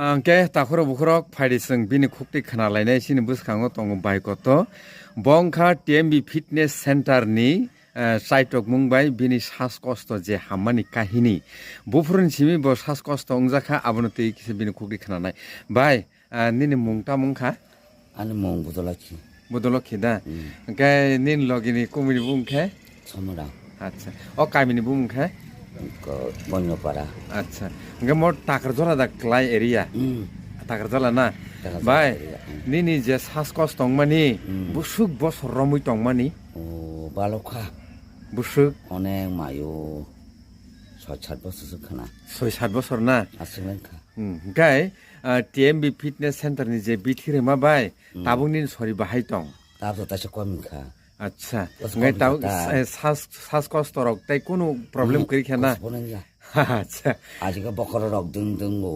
Ke takhoro bukhorok phaidisung bini khukti khana lainai sini buskango tongo baikoto bongkha TMB Fitness Center ni saitok mungbai bini saskosto je hammani kahini bufurun simi bo saskosto ungjaka abonoti kise bini khukti khana nai bai nini mungta mungkha Ani mong budolaki. bodolok khida ke nin logini komini bungkhe Samura. acha o kamini bungkhe Ko bonyo para. acha nge mo takar jora da klai area takar jala na bai nini je saskos tongmani busuk bos romui tongmani O balokha. busuk Oneng mayo. Sochat bosu khana. 6-7 বছর না Asmenka. গাই TMB Fitness Center ni je bithire ma bai tabungni sori bahai tong Tapso tasha komika. আচ্ছা Bos ngai taw komika. saskos torok tai কোনো problem করি খেনা Bonengya. আচ্ছা Ajiga bokoro rok dung dung go.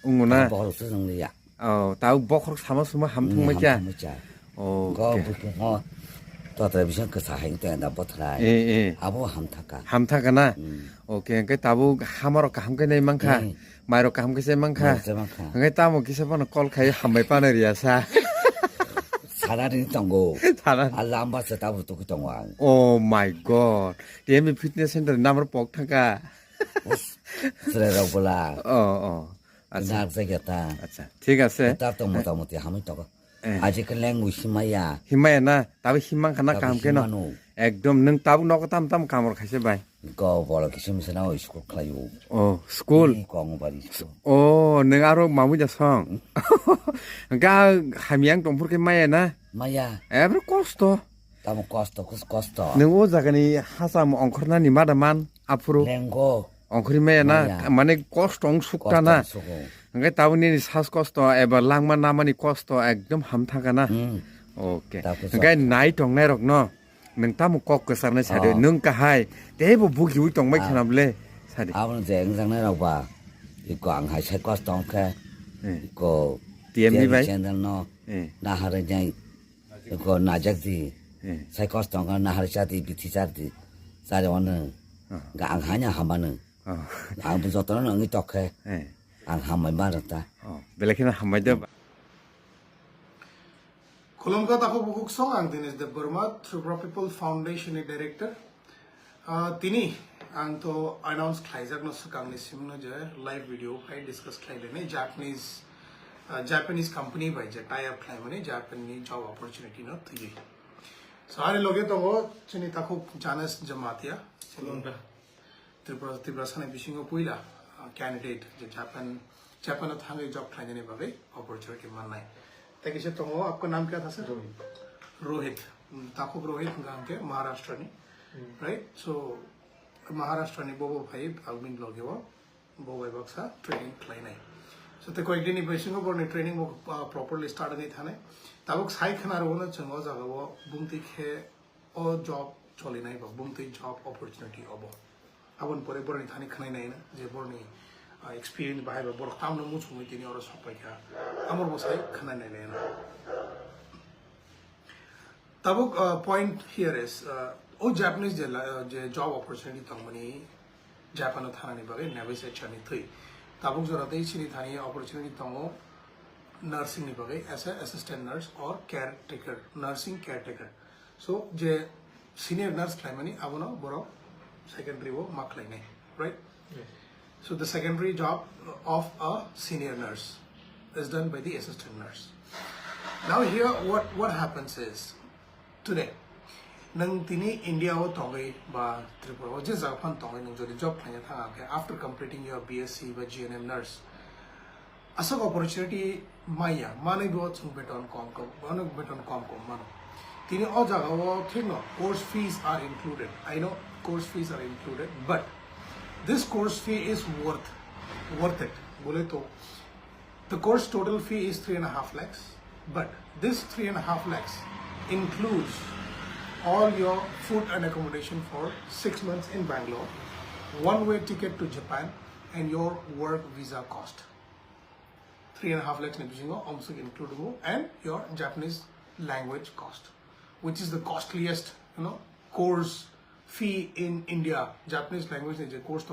উঙ্গুনা Bokoro su dung ya. ও তাও বখর সামা সুমা হামথুং মাইকা ও Go buku mo. To television ke sahing te na botrai. A A Abo hamtaka. হামথাকানা okay ngai tabu hamaro kaham ke nei mangkha mairo kaham ke se mangkha Semangka. ngai tamo kisa pano kol khai hambai pana riasa Sarari tongo. 사람 Alamba se tabu tu kitongwang. 오 마이 갓. TMB 피트니스 센터 나무로 뻑타가. Srera bola. 어. 아차. Nak segata. 아차. 티가세. Tap to motamuti hami to. Aji ke leng musimaya. 히마야나 따비 히망 카나 감케노. Himano. একদম নং তাবু knock তাম তাম কামর খাইছে বাই Go bola kisim sena o school klayu. ও school Kong bari. ও নং আরো মামু যা সং গা হামিয়াং টমফুরকে মায়ানা Maya. এবার কষ্ট Tamu kosto kosto. নং ও জাগানি হাসাম অংখরনানি মাদামান আফুরু Lengo. অংখরি মায়ানা মানে কষ্ট অংসুকটা না Sugo. ngai tauni ni sas kosto eba langma namani kosto ekdom hamthaka na oke ngai nai tong nai rok no nang tamu kok ke sarna sade nung ka hai tebo bugi ui tong mai khanamle sade Abon jeng jang na raw ba. Iko ang hai sai kosto ke. Iko TMB bai channel no. eh Na hare jai. Iko najak di. eh Sai kosto ka na hare chati biti chati. Sare on. Ga ang hanya hamane. oh Ang bu joto no ngi tokhe. eh Ang hamai barata. oh belekina hamai de Kolomka tako bukuk song ang dinis de Burma Tripura People Foundation ni director. Tini ang to announce khlaijak no sukang ni simno je live video kai discuss khlaile ne Japanese company bai je tie up khlai mane Japanese job opportunity no thi. Sare loge to ho chini tako janas jamatia Kolomka Tripura sane bisingo puila candidate je Japan thang job khlaine ne bagai opportunity manai. Thank you तो आपका नाम क्या था sir Rohit ताकुब Rohit गांव के महाराष्ट्र ने right so Maharashtra ने बोबो भाई अगमिन लोग वो बोबो बक्सा ट्रेनिंग क्लाइन है सो ते कोई दिन बेसिंग को ने ट्रेनिंग वो प्रॉपर्ली स्टार्ट नहीं था ने ताबुक साइ खनार वो ना चंगो जागा वो बुमती खे ओ जॉब चले नहीं बा बुमती जॉब अपॉर्चुनिटी अब अपन परे परे थाने खनाई नहीं ना जे बोरनी experience bahai bor kam no much mui tini oro sopai kha amor bosai khana nei lena tabuk point here is o Japanese je job opportunity tangmani Japan thana ni bagai navis chani thui tabuk jora dei chini thani opportunity tango nursing ni bagai as a assistant nurse or caretaker nursing caretaker so je senior nurse thaimani abono boro secondary wo maklai nei right yes. So the secondary job of a senior nurse is done by the assistant nurse. Now here what happens is today nang tini India o tongai ba Tripura o je Japan tongai nang jodi job phanya thanga ke after completing your BSc ba GNM nurse asok opportunity maya mane go chung beton kom mano tini o jaga o thino course fees are included. I know course fees are included but this course fee is worth it. Bole to the course total fee is 3.5 lakhs, but this 3.5 lakhs includes all your food and accommodation for 6 months in Bangalore, one-way ticket to Japan, and your work visa cost. 3.5 lakhs also includable, and your Japanese language cost, which is the costliest, course fee in India. Japanese language is a course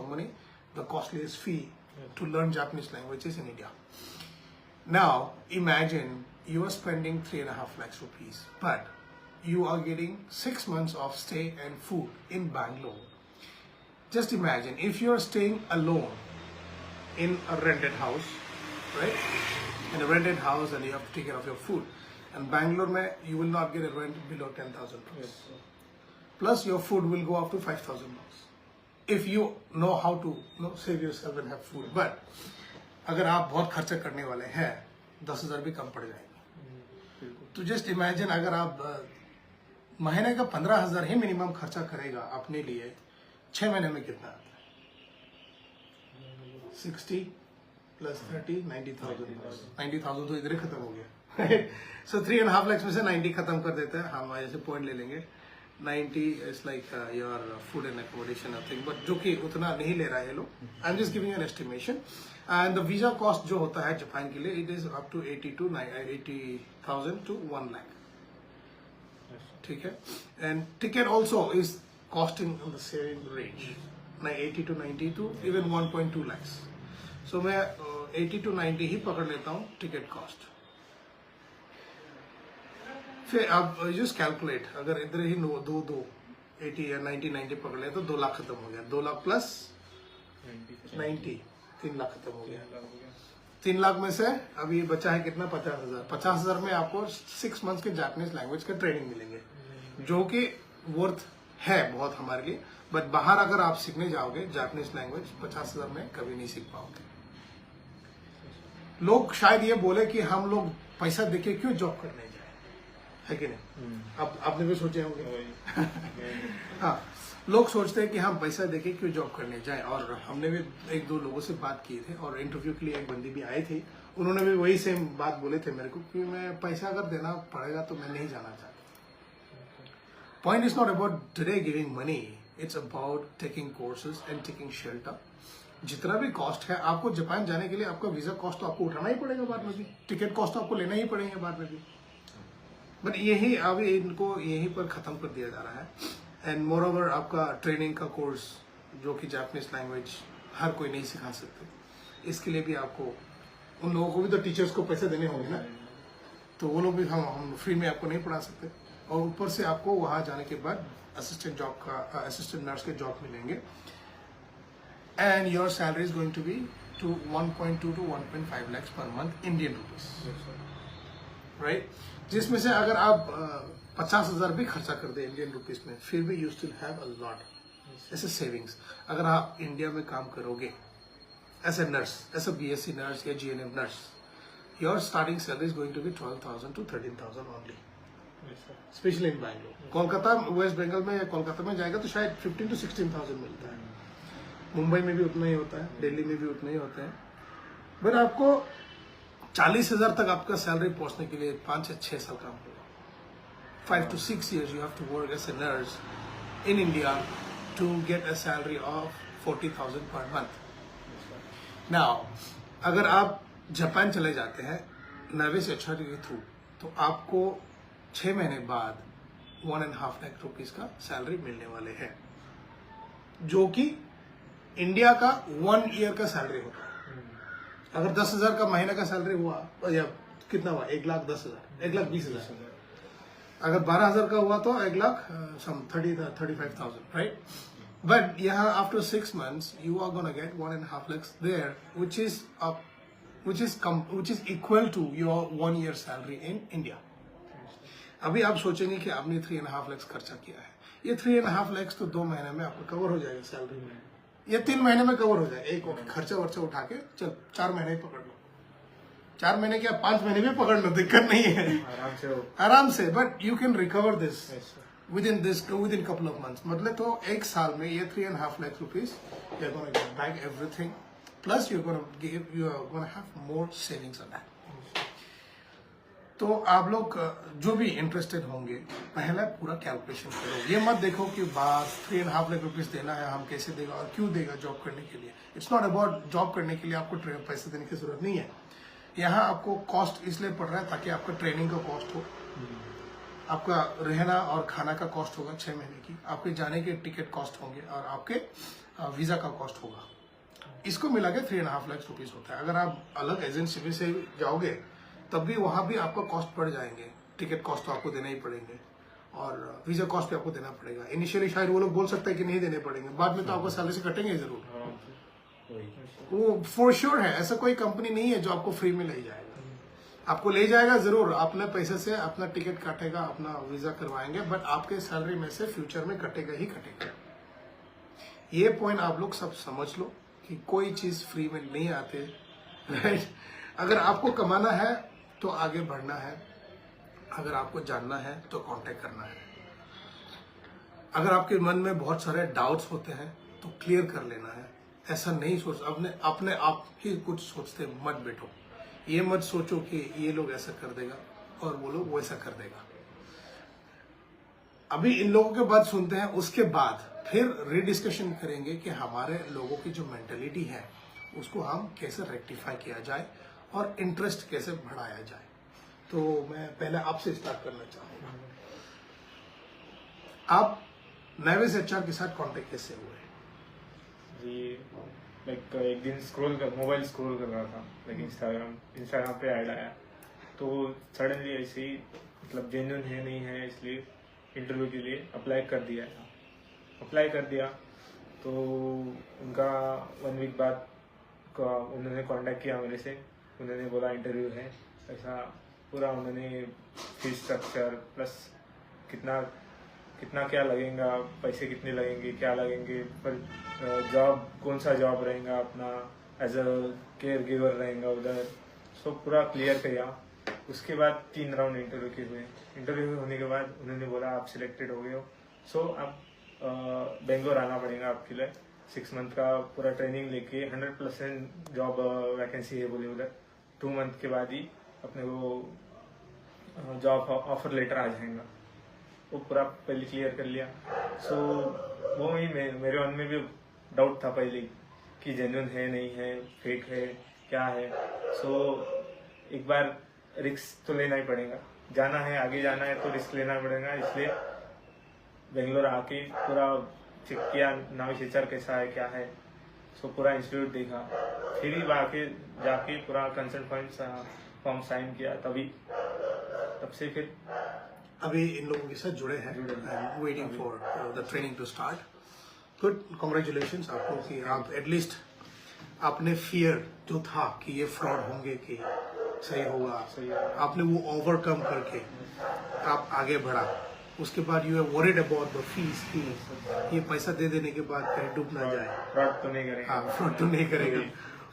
the costliest fee to learn Japanese languages in India. Now, imagine you are spending 3.5 lakhs rupees, but you are getting 6 months of stay and food in Bangalore. Just imagine if you are staying alone in a rented house, right? In a rented house, and you have to take care of your food. And Bangalore, you will not get a rent below 10,000 rupees. Plus, your food will go up to 5,000 bucks. If you know how to save yourself and have food. But अगर आप बहुत खर्चा करने वाले हैं 10,000 भी कम पड़ जाएंगे. तो जस्ट इमेजिन अगर आप महीने का 15,000 ही मिनिमम खर्चा करेगा अपने लिए 6 महीने में कितना आता है? 60 प्लस 30 90,000. 90,000 तो इधर ही खत्म हो गया. सो 3.5 lakhs में से 90 खत्म कर देते हैं. हम ऐसे पॉइंट ले लेंगे. 90 is like your food and accommodation thing, but जो कि उतना नहीं ले रहा है ये लोग. I'm just giving you an estimation. And the visa cost जो होता है जापान के लिए, it is up to 80,000 to 1 lakh. ठीक है. And ticket also is costing in the same range, 80 to 90 to even 1.2 lakhs. So मैं 80 to 90 ही पकड़ लेता हूँ टिकट कॉस्ट. फिर आप जस्ट कैलकुलेट, अगर इधर ही 80 या 90 पकड़ ले तो 2 लाख खत्म हो गया. 2 लाख प्लस 90 3 लाख खत्म हो गया. 3 लाख में से अभी बचा है कितना? 50,000. 50,000 में आपको 6 मंथ्स के जापानीज लैंग्वेज का ट्रेनिंग मिलेंगे, जो कि वर्थ है बहुत हमारे लिए. बट बाहर अगर आप सीखने जाओगे जापानीज लैंग्वेज 50,000 में कभी नहीं सीख पाओगे. लोग शायद ये बोले कि हम लोग पैसा देके क्यों जॉब करने जाए, है कि नहीं? अब आपने भी सोचे होंगे. हाँ, लोग सोचते हैं कि हम पैसा देके क्यों जॉब करने जाएं. और हमने भी 1-2 लोगों से बात की थी, और इंटरव्यू के लिए एक बंदी भी आई थी. उन्होंने भी वही सेम बात बोले थे मेरे को कि मैं पैसा अगर देना पड़ेगा तो मैं नहीं जाना चाहता. Point is not about today giving money, it's about taking courses and taking shelter. जितना भी कॉस्ट है आपको जापान जाने के लिए, आपका वीजा कॉस्ट तो आपको उठाना ही पड़ेगा बाद में भी, टिकट कॉस्ट तो आपको लेना ही पड़ेंगे बाद में भी. बट यही अभी इनको यहीं पर खत्म कर दिया जा रहा है. एंड मोर ओवर आपका ट्रेनिंग का कोर्स, जो कि जापानीज लैंग्वेज हर कोई नहीं सिखा सकते, इसके लिए भी आपको उन लोगों को भी तो टीचर्स को पैसे देने होंगे ना. तो वो लोग भी हम फ्री में आपको नहीं पढ़ा सकते. और ऊपर से आपको वहां जाने के बाद असिस्टेंट नर्स के जॉब मिलेंगे. And your salary is going to be to 1.2 to 1.5 lakhs per month Indian rupees, right? जिसमें से अगर आप 50,000 भी खर्चा कर दे इंडियन रुपीस में, फिर भी you still have a lot ऐसे सेविंग्स. अगर आप इंडिया में काम करोगे एज ए नर्स, एज ए BSc नर्स या GNM nurse, your starting salary is going to be 12,000 to 13,000 only, specially in Bangalore. Kolkata, West Bengal में या कोलकाता में जाएगा तो शायद 15,000 to 16,000 मिलता है. मुंबई में भी उतना ही होता है, दिल्ली में भी उतना ही होता है. बट आपको 40,000 तक आपका सैलरी पहुंचने के लिए 5 से 6 साल काम होगा. 5 to 6 years you have to work as a nurse in India to get a salary of 40,000 per month. Now, अगर आप जापान चले जाते हैं नाविस एचआरडी के थ्रू, तो आपको 6 महीने बाद 1.5 लाख रुपीस का सैलरी मिलने वाले हैं, जो कि इंडिया का 1 ईयर का सैलरी होता है. अगर 10,000 का महीने का सैलरी हुआ, या कितना हुआ, 1,10,000, 1,20,000. अगर 12,000 का हुआ तो 1,35,000, राइट? बट यहाँ after 6 months you are gonna get 1.5 lakhs there, which is equal to your 1 year salary in India. अभी आप सोचेंगे कि आपने 3.5 lakhs खर्चा किया है. ये 3.5 lakhs तो 2 महीने में आपको कवर हो जाएगा सैलरी में, ये 3 महीने में कवर हो जाए. एक खर्चा वर्चा उठा के चल 4 महीने ही पकड़ लो. 4 महीने क्या 5 महीने भी पकड़ लो, दिक्कत नहीं है, आराम से. But you can recover this within couple of months. मतलब तो 1 साल में ये 3.5 lakh rupees you are gonna get back everything, plus you are gonna have more savings on that. तो आप लोग जो भी इंटरेस्टेड होंगे, पहला पूरा कैलकुलेशन करो. ये मत देखो कि बस 3.5 लाख रुपीस देना है, हम कैसे देगा और क्यों देगा जॉब करने के लिए. इट्स नॉट अबाउट जॉब करने के लिए आपको पैसे देने की जरूरत नहीं है. यहाँ आपको कॉस्ट इसलिए पड़ रहा है ताकि आपका ट्रेनिंग का कॉस्ट हो, आपका रहना और खाना का कॉस्ट होगा 6 महीने की, आपके जाने के टिकट कॉस्ट होंगे, और आपके वीजा का कॉस्ट होगा. इसको मिला के 3.5 लाख रुपीज होता है। अगर आप अलग एजेंसी से जाओगे तब भी वहां भी आपका कॉस्ट बढ़ जाएंगे, टिकट कॉस्ट तो आपको देना ही पड़ेंगे और वीजा कॉस्ट भी आपको देना पड़ेगा। इनिशियली शायद वो लोग बोल सकते हैं कि नहीं देने पड़ेंगे, बाद में तो आपको सैलरी से कटेंगे जरूर। वो फॉर श्योर है, ऐसा कोई कंपनी नहीं है जो आपको फ्री में ले जाएगा। आपको ले जाएगा जरूर, अपने पैसे से अपना टिकट काटेगा, अपना वीजा करवाएंगे, बट आपके सैलरी में से फ्यूचर में कटेगा ही कटेगा। ये पॉइंट आप लोग सब समझ लो कि कोई चीज फ्री में नहीं आते, राइट। अगर आपको कमाना है तो आगे बढ़ना है, अगर आपको जानना है तो कांटेक्ट करना है। अगर आपके मन में बहुत सारे डाउट्स होते हैं तो क्लियर कर लेना है। ऐसा नहीं सोच, अपने आप ही कुछ सोचते मत बैठो। ये मत सोचो कि ये लोग ऐसा कर देगा और वो लोग वैसा कर देगा। अभी इन लोगों के बात सुनते हैं, उसके बाद फिर रिडिस्कशन करेंगे कि हमारे लोगों की जो मेंटेलिटी है उसको हम कैसे रेक्टिफाई किया जाए और इंटरेस्ट कैसे बढ़ाया जाए। तो मैं पहले आपसे स्टार्ट करना चाहूंगा। आप नेविस एचआर के साथ कांटेक्ट कैसे हुए? जी, लाइक एक दिन मोबाइल स्क्रॉल कर रहा था, लाइक इंस्टाग्राम पे ऐड आया, तो सडनली ऐसे ही मतलब जेन्युइन है नहीं है, इसलिए इंटरव्यू के लिए अप्लाई कर दिया। तो उनका 1 वीक बाद उन्होंने कांटेक्ट किया मेरे से। उन्होंने बोला इंटरव्यू है, ऐसा पूरा उन्होंने फीस स्ट्रक्चर प्लस कितना क्या लगेगा, पैसे कितने लगेंगे, क्या लगेंगे, पर जॉब कौन सा जॉब रहेगा, अपना एज अ केयर गिवर रहेगा उधर, सो पूरा क्लियर किया। उसके बाद 3 राउंड इंटरव्यू के हुए। इंटरव्यू होने के बाद उन्होंने बोला आप सिलेक्टेड हो गए हो, सो अब बेंगलोर आना पड़ेगा आपके लिए। 6 मंथ का पूरा ट्रेनिंग लेके 100% जॉब वैकेंसी है बोले उधर। 2 मंथ के बाद ही अपने को जॉब ऑफर लेटर आ जाएगा। वो पूरा पहले क्लियर कर लिया। सो वो ही मेरे मन में भी डाउट था पहले कि जेन्युइन है नहीं है, फेक है, क्या है। सो एक बार रिस्क तो लेना ही पड़ेगा, जाना है, आगे जाना है तो रिस्क लेना पड़ेगा। इसलिए बेंगलोर आके पूरा चेक किया नाविस एचआर कैसा है, क्या है। सो पूरा इंस्टीट्यूट देखा, फिर ही जाके पूरा कंसल्ट फॉर्म साइन किया। तब से फिर अभी इन लोगों के साथ जुड़े हैं, waiting for the training to start. Good, congratulation आपको कि आप एटलीस्ट आपने फियर जो था कि ये फ्रॉड होंगे कि सही होगा, आपने वो ओवरकम करके आप आगे बढ़ा। उसके बाद you are worried about the fees कि ये पैसा दे देने के बाद कहीं डूब ना जाए, फ्रॉड तो नहीं करेगा। हाँ, फ्रॉड तो नहीं करेगा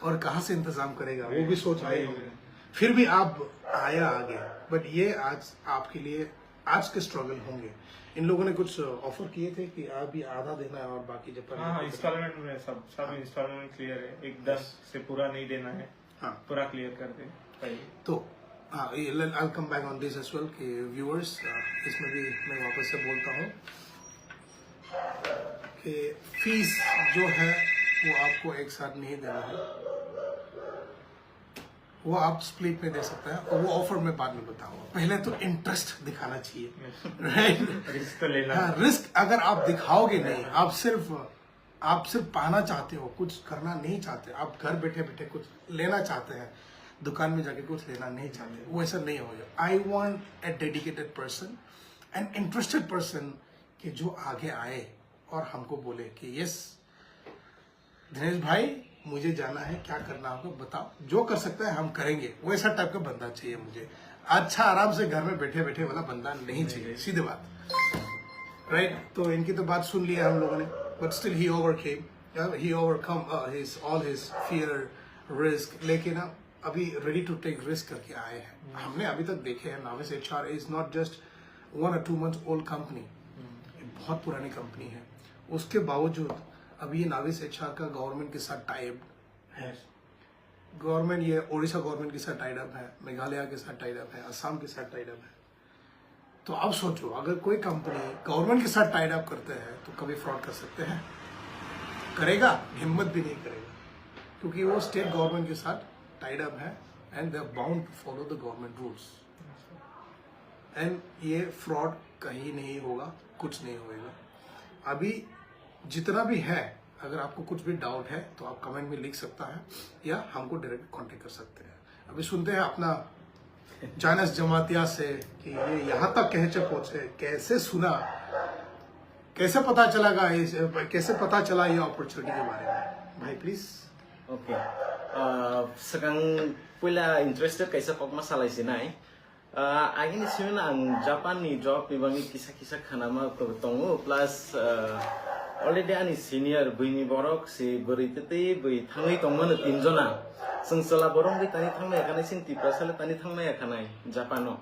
और कहाँ से इंतजाम करेगा, वो भी सोच आए होंगे। फिर भी आप आया आगे। बट ये आज आपके लिए आज के स्ट्रगल होंगे। इन लोगों ने कुछ ऑफर किए थे कि अभी आधा देना है और बाकी जब हाँ, इंस्टॉलमेंट में सब इंस्टॉलमेंट क्लियर है, एकदम से पूरा नहीं देना है। हाँ, पूरा क्लियर कर दे पहले। तो I'll come back on this as well कि व्यूअर्स, इसमें भी मैं वापस से बोलता हूँ कि फीस जो है वो आपको एक साथ नहीं देना है, वो आप स्प्लिट में दे सकते हैं और वो ऑफर में बाद में बताऊंगा। पहले तो इंटरेस्ट दिखाना चाहिए, राइट। रिस्क तो लेना। हाँ, रिस्क अगर आप दिखाओगे नहीं, आप सिर्फ पाना चाहते हो, कुछ करना नहीं चाहते, आप घर बैठे बैठे कुछ लेना चाहते हैं, दुकान में जाके कुछ लेना नहीं चाहते, वो ऐसा नहीं होगा। I want A dedicated person and interested person कि जो आगे आए और हमको बोले कि यस दिनेश भाई मुझे जाना है, क्या करना होगा बताओ, जो कर सकता है हम करेंगे। वैसा टाइप का बंदा चाहिए मुझे। अच्छा आराम से घर में बैठे बैठे वाला बंदा नहीं चाहिए, सीधे बात, राइट। तो इनकी तो बात सुन लिया हम लोगों ने, but still he overcome all his fear, risk, लेकिन अभी रेडी टू टेक रिस्क करके आए हैं। हमने अभी तक देखे हैं Navis HR is not just 1 or 2 months old company, बहुत पुरानी कंपनी है। उसके बावजूद अभी ये नाविस एचआर का गवर्नमेंट के साथ टाइप है। गवर्नमेंट ये ओडिशा गवर्नमेंट के साथ टाइड अप है, मेघालय के साथ टाइड अप है, असम के साथ टाइड अप है। तो अब सोचो अगर कोई कंपनी गवर्नमेंट के साथ टाइड अप करते हैं तो कभी फ्रॉड कर सकते हैं? करेगा? हिम्मत भी नहीं करेगा, क्योंकि वो स्टेट गवर्नमेंट के साथ टाइड अप है and they are bound to follow the government rules. And ये फ्रॉड कहीं नहीं होगा, कुछ नहीं होगा। अभी जितना भी है अगर आपको कुछ भी डाउट है तो आप कमेंट में लिख सकता है या हमको डायरेक्ट कांटेक्ट कर सकते हैं। अभी सुनते हैं अपना जानस जमातिया से कि ये यहाँ तक कैसे पहुंचे, कैसे सुना, कैसे पता चला कैसे पता चला ये अपॉर्चुनिटी के बारे में। भाई please. Okay sekarang pula interested kaisa pokma salai sinai agin siun ang Japan ni job ibangi kisah-kisah khanama tongo plus already ani senior buini borok si beritete bui thangai tongmano tinjona sengsela borong bi tani thangmai kanai sin tipra sale tani thangmai kanai Japano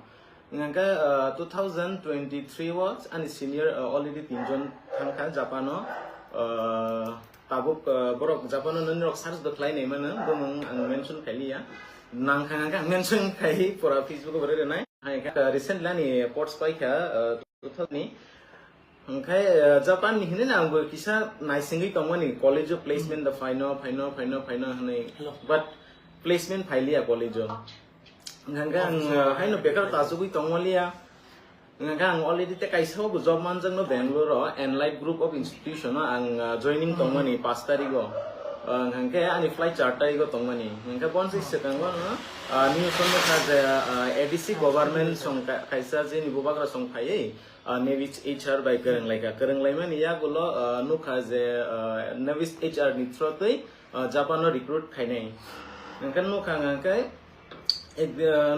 nganga 2023 was ani senior already tinjon thangka Japano tabuk borok Japano nonrok sars doklai nei mana gomong ang mention kali ya nang khanga mention kai pura Facebook bere nai hai recently ni ports pai kha 2000 ni angkai Japan ni hine na ang kisa nai singi tongmani college of placement the final hanai but placement phailia college nganga ang haino bekar tasugui tongmolia nganga ang already te kaisa bo job manjang no Bangalore Enlight group of institution ang joining tongmani 5 tarigo nganga ani flight 4 tarigo tongmani nganga bonsi sekango new son ka je ADC government song kaisa je ni bobagra song phai Navy HR by karang lai mani ya golo no ka je Navy HR ni throte Japan no recruit khainai nganga no khanga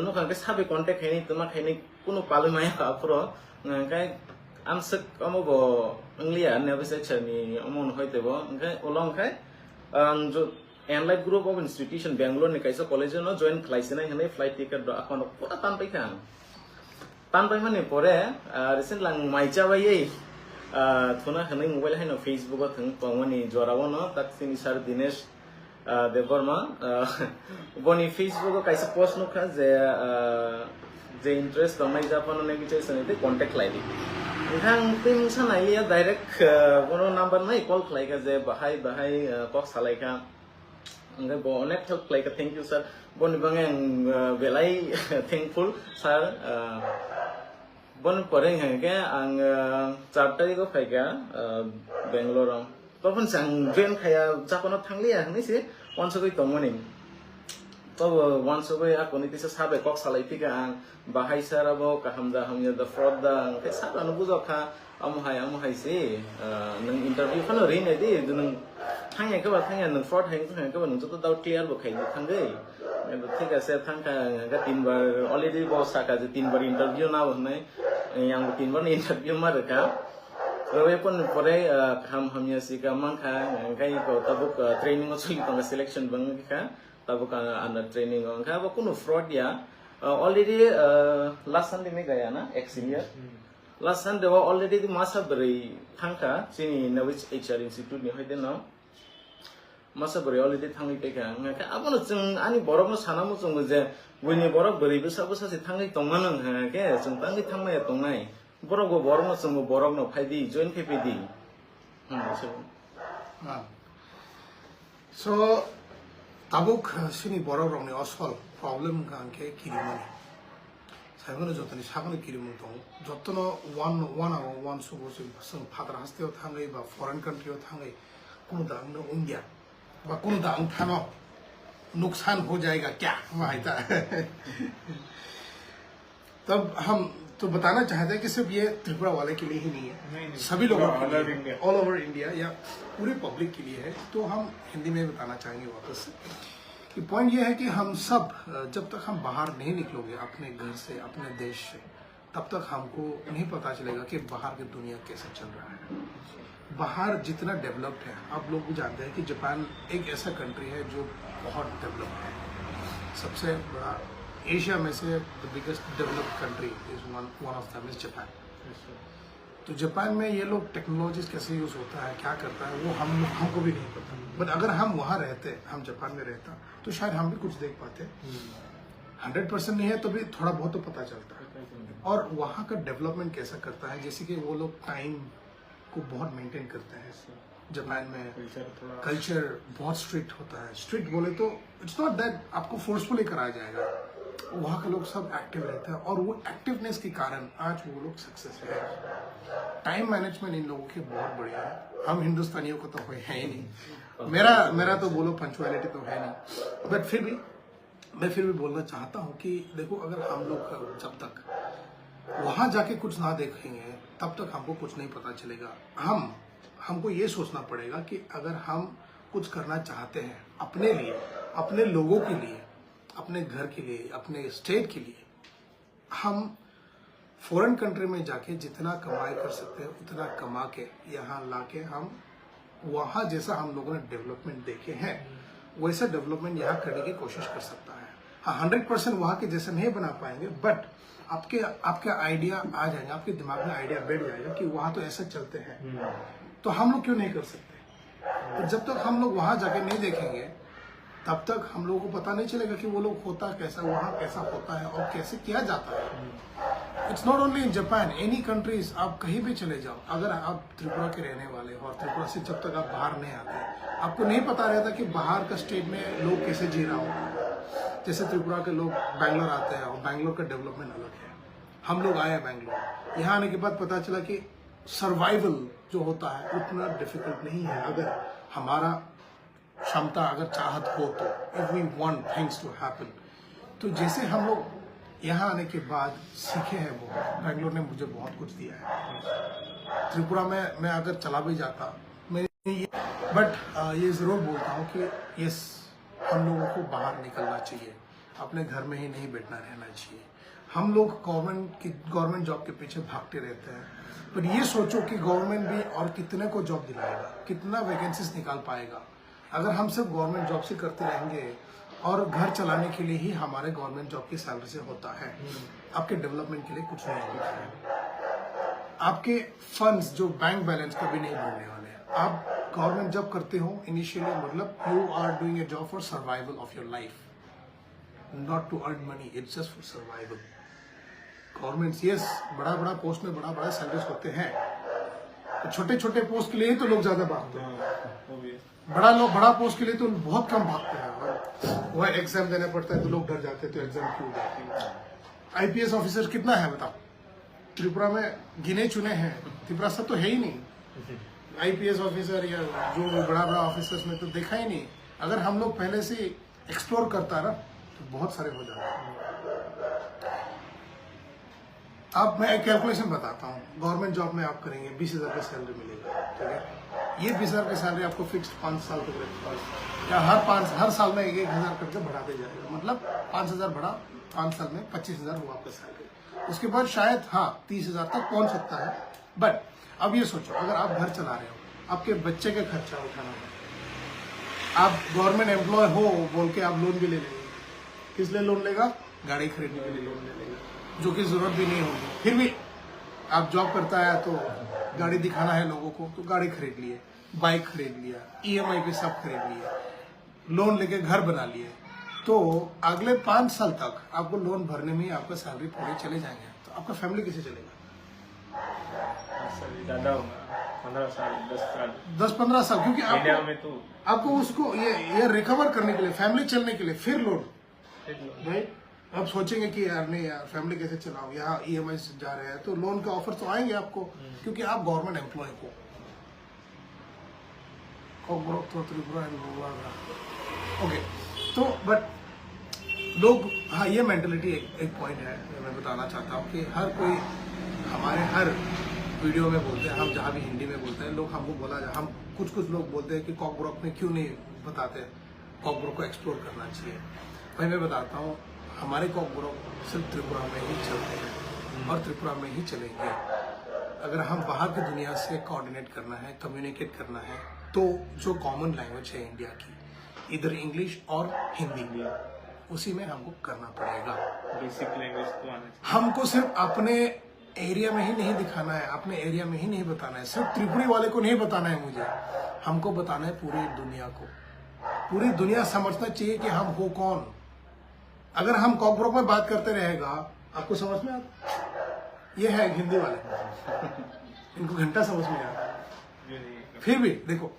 no khanga sabe contact khainai tuma khainai kuno palu maya apro ngai amsak amobo anglia Navy HR ni amon hoite bo ngai olong khai ang jo Enlight group of institution Bangalore ni kaisa college no join khlaisina hane flight ticket do akon pura tan pai khang tan pai mane pore recent lang maicha bai thuna hane mobile haino Facebook o thang pamani jorawo no taksini sir Dinesh Devarma boni Facebook o kaisa post no kha je interest amai Japan ne bichai sane contact lai di ngang tim sanai ya direct bono number nai call khlai ka je bahai kok salai ka ngai bo onek help khlai ka thank you sir boni bangang belai thankful sir bon pore hangke ang 4 tarik ko phai ka Bangalore topon sang join khaya Japan thanglia ni se once koi tongmani तो once away akoni tisa sabe kok salai tika ang bahai sarabo kahamda hamya the fraud da ke sab anu buzo kha amuhai se nang interview khano ri ne di nang thangya ka ba thangya nang fraud hang ka ba nang to doubt clear bo khai thangai ne bo thika se thangka ga 3 bar already bo saka je 3 bar interview na bonai yang 3 bar interview ma ka roe pon pore hamya si ka mangkha ngai ko tabuk training o sui tong selection bang ka tabuk under training angka ba kuno fraud ya already last Sunday me gaya na ex senior last Sunday wa already di masa beri thangka sini Navy HR institute ni hoide no masa beri already thangi pe ka ngaka abono jung ani borok no sanamu jung je wini borok beri bisa bisa si thangi tongmanang ha ke jung tangi thangmai tongnai borok go borok no jung borok no phaidi join pe di so tabuk sini borok rong ni asol problem kanke kirimani saibano jotoni sagano kirimung tong jotono one hour one subo sing phadra haste o thangai ba foreign country o thangai kuno dang no India ba kuno dang thano नुकसान हो जाएगा क्या वायदा तब हम तो बताना चाहते हैं कि सिर्फ ये त्रिपुरा वाले के लिए ही नहीं है सभी लोगों के लिए ऑल ओवर इंडिया या पूरे पब्लिक के लिए है तो हम हिंदी में बताना चाहेंगे वापस कि पॉइंट ये है कि हम सब जब तक हम बाहर नहीं निकलोगे अपने घर से अपने देश से तब तक हमको नहीं पता चलेगा कि बाहर की दुनिया कैसे चल रहा है बाहर जितना डेवलप्ड है आप लोग भी जानते हैं कि जापान एक ऐसा कंट्री है जो बहुत डेवलप्ड है सबसे बड़ा एशिया में से the biggest developed country is one of them is Japan तो जापान में ये लोग टेक्नोलॉजीज कैसे यूज होता है क्या करता है वो हमको भी नहीं पता बट अगर हम वहाँ रहते हम जापान में रहता तो शायद हम भी कुछ देख पाते 100% नहीं है तो भी थोड़ा बहुत तो पता चलता है और वहाँ का डेवलपमेंट कैसा करता है जैसे कि वो लोग टाइम को बहुत मेंटेन करते हैं जापान में कल्चर बहुत स्ट्रिक्ट होता है स्ट्रिक्ट बोले तो इट्स नॉट दैट आपको फोर्सफुली कराया जाएगा वहाँ के लोग सब एक्टिव रहते हैं और वो एक्टिवनेस के कारण आज वो लोग सक्सेस है। टाइम मैनेजमेंट इन लोगों की बहुत बढ़िया है। हम हिंदुस्तानियों को तो है ही नहीं, मेरा तो बोलो पंचुअलिटी तो है नहीं, बट फिर भी मैं बोलना चाहता हूँ कि देखो, अगर हम लोग जब तक वहां जाके कुछ ना देखेंगे तब तक हमको कुछ नहीं पता चलेगा। हमको ये सोचना पड़ेगा कि अगर हम कुछ करना चाहते हैं अपने लिए, अपने लोगों के लिए, अपने घर के लिए, अपने स्टेट के लिए, हम फॉरेन कंट्री में जाके जितना कमाई कर सकते हैं उतना कमा के यहाँ लाके हम वहाँ जैसा हम लोगों ने डेवलपमेंट देखे हैं वैसा डेवलपमेंट यहाँ करने की कोशिश कर सकता है। हाँ, 100% वहाँ के जैसे नहीं बना पाएंगे, बट आपके आइडिया आ जाएगा, आपके दिमाग में आइडिया बैठ जाएगा कि वहाँ तो ऐसा चलते हैं, तो हम लोग क्यों नहीं कर सकते। तो जब तक हम लोग वहाँ जाके नहीं देखेंगे तब तक हम लोगों को पता नहीं चलेगा कि वो लोग होता कैसा, वहाँ कैसा होता है और कैसे किया जाता है। It's not only in Japan, any countries, आप कहीं भी चले जाओ। अगर आप त्रिपुरा के रहने वाले हो और त्रिपुरा से जब तक आप बाहर नहीं आते, आपको नहीं पता रहता कि बाहर का स्टेट में लोग कैसे जी रहा हो। जैसे त्रिपुरा के लोग बैंगलोर आते हैं और बैंगलोर का डेवलपमेंट अलग है। हम लोग आए बैंगलोर, यहाँ आने के बाद पता चला कि सर्वाइवल जो होता है उतना डिफिकल्ट नहीं है अगर हमारा क्षमता, अगर चाहत हो तो, if we want things to happen. तो जैसे हम लोग यहाँ आने के बाद सीखे हैं बहुत, बैंगलोर ने मुझे बहुत कुछ दिया है। त्रिपुरा में मैं अगर चला भी जाता बट ये जरूर बोलता हूँ कि यस, हम लोगों को बाहर निकलना चाहिए, अपने घर में ही नहीं बैठना रहना चाहिए। हम लोग गवर्नमेंट जॉब के पीछे भागते रहते हैं, पर ये सोचो कि गवर्नमेंट भी और कितने को जॉब दिलाएगा, कितना वैकेंसीज निकाल पाएगा। अगर हम सिर्फ गवर्नमेंट जॉब से करते रहेंगे और घर चलाने के लिए ही हमारे गवर्नमेंट जॉब की सैलरी से होता है, आपके डेवलपमेंट के लिए कुछ नहीं होता है। आपके फंड्स जो बैंक बैलेंस कभी नहीं बढ़ने वाले हैं। आप गवर्नमेंट जॉब करते हो इनिशियली, मतलब you are doing a job for survival of your life, not to earn money, it's just for survival. Government yes, बड़ा पोस्ट में बड़ा सैलरीज होते हैं, तो छोटे पोस्ट के लिए ही तो लोग ज्यादा भागते हैं। बड़ा पोस्ट के लिए तो बहुत कम भागते हैं, और वह एग्जाम देना पड़ता है तो लोग डर जाते हैं, तो एग्जाम क्यों जाते हैं। आईपीएस ऑफिसर कितना है बताओ, त्रिपुरा में गिने चुने हैं, त्रिपुरा सब तो है ही नहीं। आईपीएस ऑफिसर या जो बड़ा ऑफिसर्स में तो देखा ही नहीं। अगर हम लोग पहले से एक्सप्लोर करता ना तो बहुत सारे हो जाते। अब मैं एक कैलकुलेशन बताता हूँ, गवर्नमेंट जॉब में आप करेंगे 20,000 का सैलरी मिलेगा, ठीक है। ये 20,000 की सैलरी आपको फिक्स्ड 5 साल तक रहेगी, या हर साल में 1,000 करके बढ़ाते जाएगा, मतलब 5,000 बढ़ा, 5 साल में 25,000 हुआ आपका सैलरी। उसके बाद शायद 30,000 तक पहुंच सकता है। बट अब ये सोचो, अगर आप घर चला रहे हो, आपके बच्चे का खर्चा उठाना है, आप गवर्नमेंट एम्प्लॉय हो बोल के आप लोन भी ले लेंगे। किस लिए लोन लेगा? गाड़ी खरीदने के लिए लोन ले लेगा, जो कि जरूरत भी नहीं होगी। फिर भी आप जॉब करता है तो गाड़ी दिखाना है लोगों को, तो गाड़ी खरीद लिए, बाइक खरीद लिया, ईएमआई पे सब खरीद लिए, लोन लेके घर बना लिए। तो अगले 5 साल तक आपको लोन भरने में ही आपका सैलरी पूरे चले जाएंगे, तो आपका फैमिली कैसे चलेगा? ज्यादा होगा, 15 साल 10-15 साल, क्योंकि इंडिया में तो आपको उसको ये रिकवर करने के लिए, फैमिली चलने के लिए फिर लोन, राइट। अब सोचेंगे कि यार नहीं यार, फैमिली कैसे चलाओ, यहाँ ईएमआई से जा रहे हैं, तो लोन का ऑफर तो आएंगे आपको, क्योंकि आप गवर्नमेंट एम्प्लॉय हो। ओके, तो बट लोग, हाँ, ये मेंटलिटी एक पॉइंट है मैं बताना चाहता हूँ कि हर कोई हमारे हर वीडियो में बोलते हैं, हम जहाँ भी हिंदी में बोलते हैं, लोग हमको हम कुछ लोग बोलते हैं कि कॉकब्रोक में क्यों नहीं बताते, कॉकब्रोक को एक्सप्लोर करना चाहिए। भाई मैं बताता हूँ, हमारे कॉकब्रोक सिर्फ त्रिपुरा में ही चलते हैं और त्रिपुरा में ही चलेंगे। अगर हम बाहर की दुनिया से कोऑर्डिनेट करना है, कम्युनिकेट करना है, तो जो कॉमन लैंग्वेज है इंडिया की, इधर इंग्लिश और हिंदी, उसी में हमको करना पड़ेगा। बेसिक लैंग्वेज तो आना चाहिए। हमको सिर्फ अपने एरिया में ही नहीं दिखाना है, अपने एरिया में ही नहीं बताना है, सिर्फ त्रिपुरी वाले को नहीं बताना है मुझे, हमको बताना है पूरी दुनिया को। पूरी दुनिया समझना चाहिए कि हम हो कौन। अगर हम कॉकब्रोक में बात करते रहेगा, आपको समझ में आता? ये है हिंदी वाले, इनको घंटा समझ में आता। फिर भी देखो,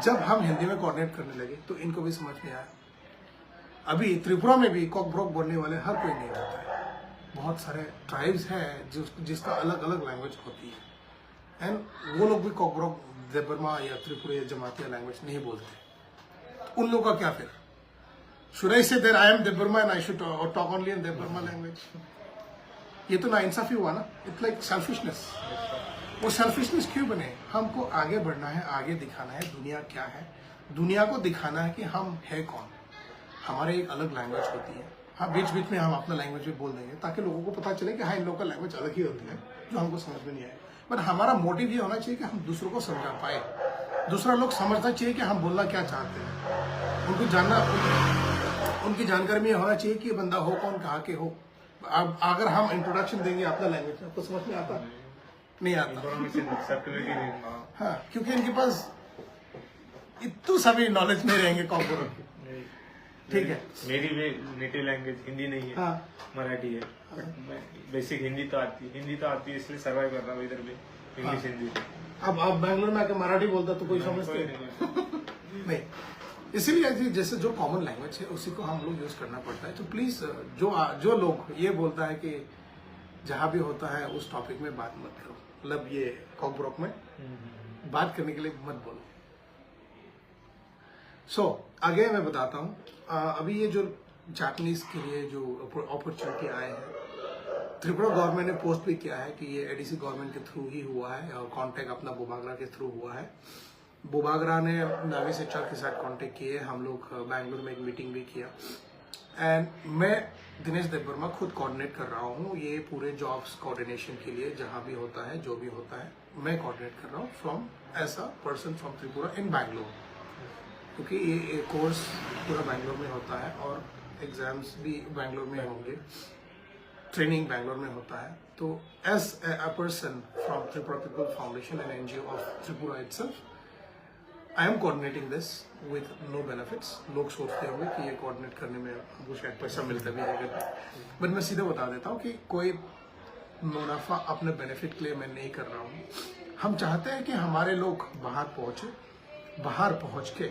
जब हम हिंदी में कोऑर्डिनेट करने लगे तो इनको भी समझ में आया। अभी त्रिपुरा में भी कॉकब्रोक बोलने वाले हर कोई नहीं होता है। बहुत सारे ट्राइब्स हैं जिसका अलग अलग लैंग्वेज होती है, एंड वो लोग भी कॉकब्रोक देबर्मा या त्रिपुरा या जमातिया लैंग्वेज नहीं बोलते। उन लोगों का क्या फिर? Should I say that I am Debarma and I should talk only in Debarma language? ये तो ना इंसाफी हुआ ना, इट्स लाइक सेल्फिशनेस। वो सेल्फिशनेस क्यों बने? हमको आगे बढ़ना है, आगे दिखाना है दुनिया क्या है, दुनिया को दिखाना है कि हम है कौन। हमारे एक अलग लैंग्वेज होती है, हाँ बीच बीच में हम अपना लैंग्वेज भी बोल देंगे ताकि लोगों को पता चले कि हाँ इन लोगों का लैंग्वेज अलग ही होती है जो हमको समझ में नहीं आए। बट हमारा मोटिव ये होना चाहिए कि हम दूसरों को समझा पाए, दूसरा लोग समझना चाहिए कि हम बोलना क्या चाहते हैं, उनको जानना, उनकी जानकारी में होना चाहिए कि ये बंदा हो कौन, कहाँ के हो। अब अगर हम इंट्रोडक्शन देंगे अपना लैंग्वेज में, आपको समझ में आता नहीं आता? हाँ, क्योंकि इनके पास इतनी सभी नॉलेज नहीं रहेंगे कॉम्प्यूटर की। ठीक है, मेरी भी नेटिव लैंग्वेज हिंदी नहीं है, हाँ, मराठी है। बेसिक हिंदी तो आती है, इसलिए सर्वाइव कर रहा हूँ इधर भी, इंग्लिश हिंदी। अब बैंगलोर में आके मराठी बोलता तो कोई समझते नहीं। इसीलिए जैसे जो कॉमन लैंग्वेज है उसी को हम लोग यूज करना पड़ता है। तो प्लीज जो लोग ये बोलता है कि जहां भी होता है उस टॉपिक में बात मत करो, मतलब ये कॉकब्रोक में बात करने के लिए मत बोलो। आगे मैं बताता हूँ, अभी ये जो जापानीज के लिए जो अपॉर्चुनिटी आए हैं, त्रिपुरा गवर्नमेंट ने पोस्ट भी किया है कि ये एडीसी गवर्नमेंट के थ्रू ही हुआ है और कांटेक्ट अपना बुबागरा के थ्रू हुआ है। बुबागरा ने नाविस एचआर के साथ कांटेक्ट किए, हम लोग बैंगलोर में एक मीटिंग भी किया, एंड मैं दिनेश देबबर्मा खुद कोऑर्डिनेट कर रहा हूँ ये पूरे जॉब्स कोऑर्डिनेशन के लिए। जहाँ भी होता है, जो भी होता है, मैं कोऑर्डिनेट कर रहा हूँ from as a person from Tripura in Bangalore, क्योंकि ये कोर्स पूरा बैंगलोर में होता है और एग्जाम्स भी बैंगलोर में होंगे, ट्रेनिंग बैंगलोर में होता है। तो as a person from Tripura people foundation and NGO of Tripura itself, I am coordinating this with no benefits. लोग सोचते होंगे कि ये कोऑर्डिनेट करने में हमको शायद पैसा मिलता भी है, बट मैं सीधा बता देता हूँ कि कोई मुनाफा अपने बेनिफिट के लिए मैं नहीं कर रहा हूँ। हम चाहते हैं कि हमारे लोग बाहर पहुँचे, बाहर पहुँच के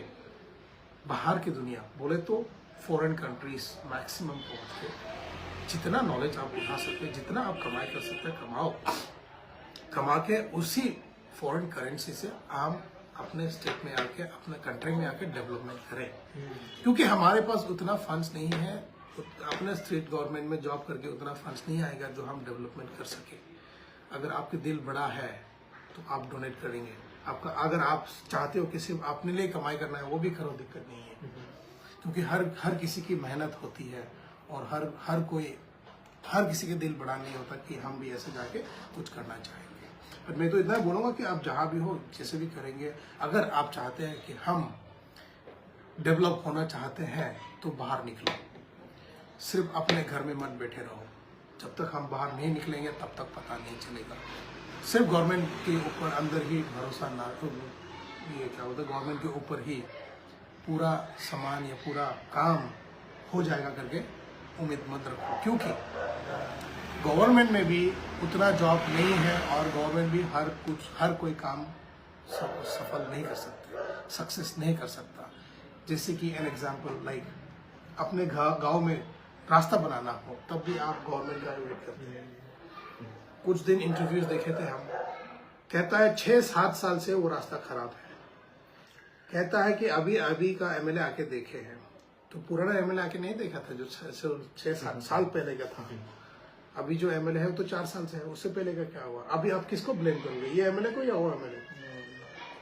बाहर की दुनिया बोले तो फॉरेन कंट्रीज मैक्सिमम पहुँच के जितना नॉलेज आप उठा सकते हैं, जितना आप कमाई कर सकते हैं, कमाओ, कमा के उसी फॉरेन करेंसी से आप अपने स्टेट में आके, अपने कंट्री में आके डेवलपमेंट करें। क्योंकि हमारे पास उतना फंड्स नहीं है, अपने स्टेट गवर्नमेंट में जॉब करके उतना फंड्स नहीं आएगा जो हम डेवलपमेंट कर सके। अगर आपके दिल बड़ा है तो आप डोनेट करेंगे, आपका अगर आप चाहते हो कि सिर्फ अपने लिए कमाई करना है वो भी करो, दिक्कत नहीं है। क्योंकि हर किसी की मेहनत होती है और हर किसी के दिल बड़ा नहीं होता कि हम भी ऐसे जाके कुछ करना चाहेंगे। पर मैं तो इतना बोलूँगा कि आप जहाँ भी हो, जैसे भी करेंगे, अगर आप चाहते हैं कि हम डेवलप होना चाहते हैं तो बाहर निकलो। सिर्फ अपने घर में मत बैठे रहो। जब तक हम बाहर नहीं निकलेंगे तब तक पता नहीं चलेगा। सिर्फ गवर्नमेंट के ऊपर अंदर ही भरोसा ना, ये क्या होता है, गवर्नमेंट के ऊपर ही पूरा सामान या पूरा काम हो जाएगा करके उम्मीद मत रखो। क्योंकि गवर्नमेंट में भी उतना जॉब नहीं है और गवर्नमेंट भी हर कोई काम सफल नहीं कर सकते, सक्सेस नहीं कर सकता। जैसे कि एन एग्जांपल लाइक अपने गांव में रास्ता बनाना हो तब भी आप गवर्नमेंट का वेट करते हैं। कुछ दिन इंटरव्यूज देखे थे हम, कहता है 6-7 साल से वो रास्ता खराब है। कहता है कि अभी का एमएलए आके देखे हैं, तो पुराना एमएलए आके नहीं देखा था जो 6-7 साल पहले का था। अभी जो एमएलए है वो तो 4 साल से है, उससे पहले का क्या हुआ? अभी आप किसको ब्लेम करोगे, ये एमएलए को या वो एमएलए?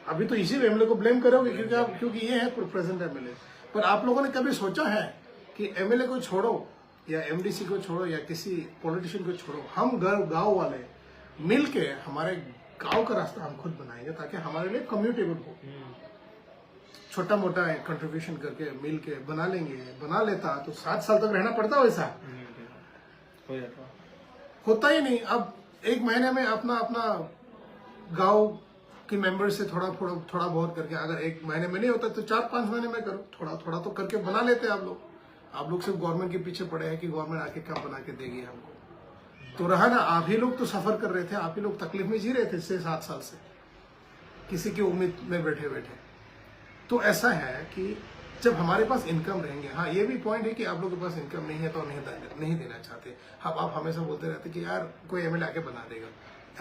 अभी तो इसी एमएलए को ब्लेम करोगे क्योंकि ये है प्रेजेंट एमएलए। पर आप लोगों ने कभी सोचा है कि एमएलए को छोड़ो या एमडीसी को छोड़ो या किसी पॉलिटिशियन को छोड़ो, हम गांव वाले मिल के हमारे गांव का रास्ता हम खुद बनाएंगे ताकि हमारे लिए कम्यूटेबल हो। छोटा मोटा कंट्रीब्यूशन करके मिल के बना लेंगे। बना लेता तो 7 साल तक रहना पड़ता वैसा होता ही नहीं। अब 1 महीने में अपना गांव के मेंबर से थोड़ा बहुत करके, अगर 1 महीने में नहीं होता तो 4-5 महीने में करो, थोड़ा तो करके बना लेते हैं आप लोग सिर्फ गवर्नमेंट के पीछे पड़े हैं कि गवर्नमेंट आके क्या बना के देगी हमको। तो रहा ना, आप ही लोग तो सफर कर रहे थे, आप ही लोग तकलीफ में जी रहे थे 6-7 साल से, किसी की उम्मीद में बैठे। तो ऐसा है कि जब हमारे पास इनकम रहेंगे, हाँ ये भी पॉइंट है कि आप लोग के पास इनकम नहीं है तो नहीं देना चाहते। आप हमेशा बोलते रहते कि यार कोई एमएलए आके बना देगा,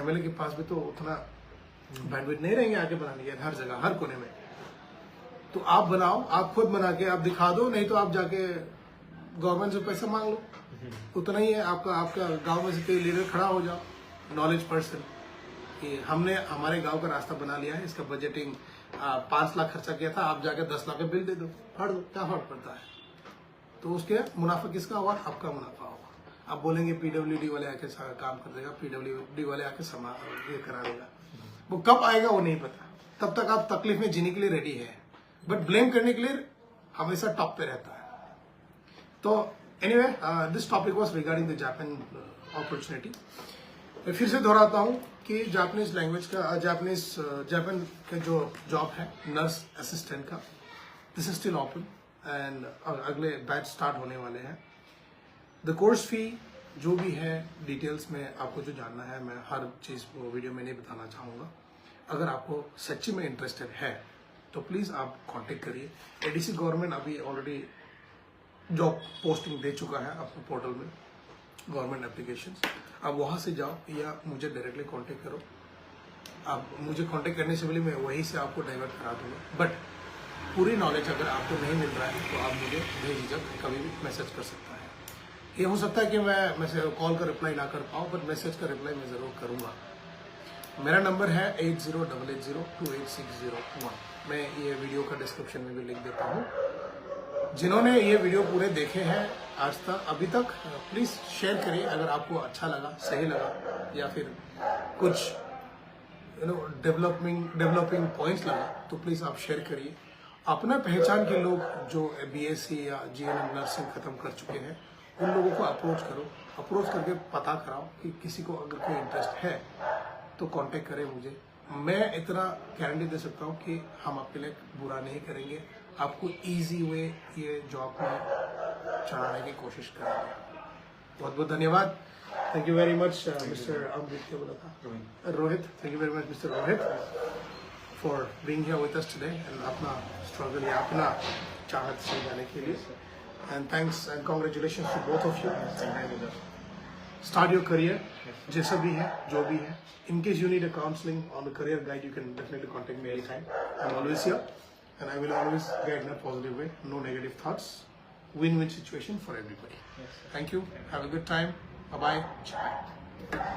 एमएलए के पास भी तो उतना बैंडविड्थ नहीं रहेंगे आके बनाने के हर जगह हर कोने में। तो आप बनाओ, आप खुद बना के आप दिखा दो, नहीं तो आप जाके गवर्नमेंट से पैसा मांग लो, उतना ही है। आपका गांव में से कोई लीडर खड़ा हो जाओ, नॉलेज पर्सन, कि हमने हमारे गांव का रास्ता बना लिया है, इसका बजटिंग 5 लाख खर्चा किया था, आप जाके 10 लाख का बिल दे दो, फाड़ दो, क्या फर्क पड़ता है। तो उसके मुनाफा किसका होगा? आपका मुनाफा होगा। आप बोलेंगे पीडब्ल्यूडी वाले आके काम कर देगा, पीडब्ल्यूडी वाले आके ये करा देगा, वो कब आएगा वो नहीं पता। तब तक आप तकलीफ में जीने के लिए रेडी है, बट ब्लेम करने के लिए हमेशा टॉप पे रहता है। तो anyway, this topic was regarding the Japan opportunity. मैं फिर से दोहराता हूँ कि जापानीज लैंग्वेज का जापान का जो जॉब है नर्स असिस्टेंट का, this is still open and अगले बैच स्टार्ट होने वाले हैं। द कोर्स फी जो भी है डिटेल्स में आपको जो जानना है, मैं हर चीज़ को वीडियो में नहीं बताना चाहूँगा। अगर आपको सच्ची में इंटरेस्टेड है तो प्लीज़ आप कांटेक्ट करिए। एडीसी गवर्नमेंट अभी ऑलरेडी जॉब पोस्टिंग दे चुका है अपने पोर्टल में, गवर्नमेंट एप्लीकेशंस। आप वहाँ से जाओ या मुझे डायरेक्टली कांटेक्ट करो। आप मुझे कांटेक्ट करने से पहले मैं वहीं से आपको डाइवर्ट करा दूँगा। बट पूरी नॉलेज अगर आपको नहीं मिल रहा है तो आप मुझे बेझिझक कभी भी मैसेज कर सकता है। ये हो सकता है कि मैं मैसेज कॉल का रिप्लाई ना कर पाऊँ, बट मैसेज का रिप्लाई मैं ज़रूर करूँगा। मेरा नंबर है 8088028601। मैं ये वीडियो का डिस्क्रिप्शन में भी लिख देता हूँ। जिन्होंने ये वीडियो पूरे देखे हैं आज तक अभी तक, प्लीज़ शेयर करिए। अगर आपको अच्छा लगा, सही लगा, या फिर कुछ डेवलपिंग पॉइंट्स लगा तो प्लीज़ आप शेयर करिए। अपना पहचान के लोग जो बीएससी या जीएनएम नर्सिंग खत्म कर चुके हैं उन लोगों को अप्रोच करो, अप्रोच करके पता कराओ कि किसी को अगर कोई इंटरेस्ट है तो कांटेक्ट करें मुझे। मैं इतना गारंटी दे सकता हूँ कि हम आपके लिए बुरा नहीं करेंगे, आपको इजी वे ये जॉब में चढ़ाने की कोशिश करेंगे। बहुत बहुत धन्यवाद। Thank you very much mister Amrit, क्या बोला था? Rohit. Thank you very much mister Rohit for being here with us today and अपना स्ट्रगल या अपना चाहत से जाने के लिए। And thanks and congratulation to both of you. Start your career, जैसा भी है, जो भी है। In case you need a counseling on the career guide, you can definitely contact me anytime. I'm always here, and I will always guide in a positive way. No negative thoughts. Win-win situation for everybody. Thank you. Have a good time. Bye-bye. Bye.